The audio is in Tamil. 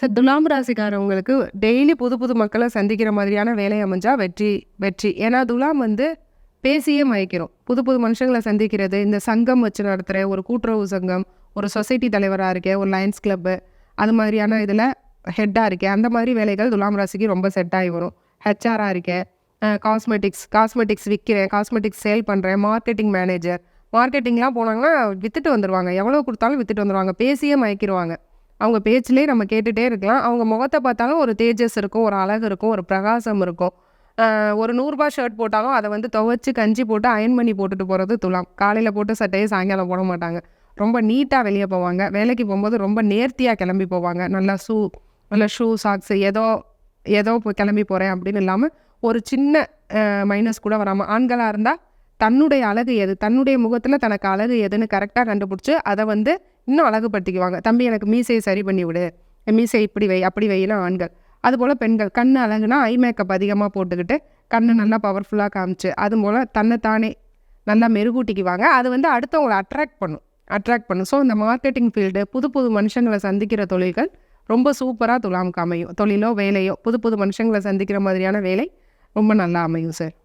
சார் துலாம் ராசிக்காரவங்களுக்கு டெய்லி புது புது மக்களை சந்திக்கிற மாதிரியான வேலை அமைஞ்சா வெற்றி வெற்றி. ஏன்னா துலாம் வந்து பேசியே மயக்கிறோம். புது புது மனுஷங்களை சந்திக்கிறது, இந்த சங்கம் வச்சு நடத்துகிற ஒரு கூட்டுறவு சங்கம், ஒரு சொசைட்டி தலைவராக இருக்கேன், ஒரு லயன்ஸ் கிளப்பு, அது மாதிரியான இதில் ஹெட்டாக இருக்கேன். அந்த மாதிரி வேலைகள் துலாம் ராசிக்கு ரொம்ப செட் ஆகி வரும். ஹெச்ஆராக இருக்கேன், காஸ்மெட்டிக்ஸ் விற்கிறேன், காஸ்மெட்டிக்ஸ் சேல் பண்ணுறேன், மார்க்கெட்டிங் மேனேஜர். மார்க்கெட்டிங்லாம் போனாங்கன்னா விற்றுட்டு வந்துடுவாங்க, எவ்வளோ கொடுத்தாலும் விற்றுட்டு வந்துடுவாங்க, பேசியே மயக்கிடுவாங்க. அவங்க பேச்சிலே நம்ம கேட்டுகிட்டே இருக்கலாம். அவங்க முகத்தை பார்த்தாலும் ஒரு தேஜஸ் இருக்கும், ஒரு அழகு இருக்கும், ஒரு பிரகாசம் இருக்கும். ஒரு ₹100 ஷர்ட் போட்டாலும் அதை வந்து துவைச்சி கஞ்சி போட்டு அயன் பண்ணி போட்டுட்டு போகிறது துலாம். காலையில் போட்டு சட்டையை சாயங்காலம் போட மாட்டாங்க. ரொம்ப நீட்டாக வெளியே போவாங்க. வேலைக்கு போகும்போது ரொம்ப நேர்த்தியாக கிளம்பி போவாங்க. நல்ல ஷூ சாக்ஸு ஏதோ கிளம்பி போகிறேன் அப்படின்னு இல்லாமல் ஒரு சின்ன மைனஸ் கூட வராமல், ஆண்களாக இருந்தால் தன்னுடைய அழகு எது, தன்னுடைய முகத்தில் தனக்கு அழகு எதுன்னு கரெக்டாக கண்டுபிடிச்சி அதை வந்து இன்னும் அழகுபடுத்திக்குவாங்க. தம்பி எனக்கு மீசையை சரி பண்ணி விடு, மீசை இப்படி வை அப்படி வைலாம் ஆண்கள். அதுபோல் பெண்கள் கண் அழகுனா ஐ மேக்கப் அதிகமாக போட்டுக்கிட்டு கண்ணை நல்லா பவர்ஃபுல்லாக காமிச்சு அது போல் தன்னைத்தானே நல்லா மெருகூட்டிக்குவாங்க. அது வந்து அடுத்தவங்களை அட்ராக்ட் பண்ணும். ஸோ இந்த மார்க்கெட்டிங் ஃபீல்டு, புது புது மனுஷங்களை சந்திக்கிற தொழில்கள் ரொம்ப சூப்பராக துலாமுக்கு அமையும். தொழிலோ வேலையோ புது புது மனுஷங்களை சந்திக்கிற மாதிரியான வேலை ரொம்ப நல்லா அமையும் சார்.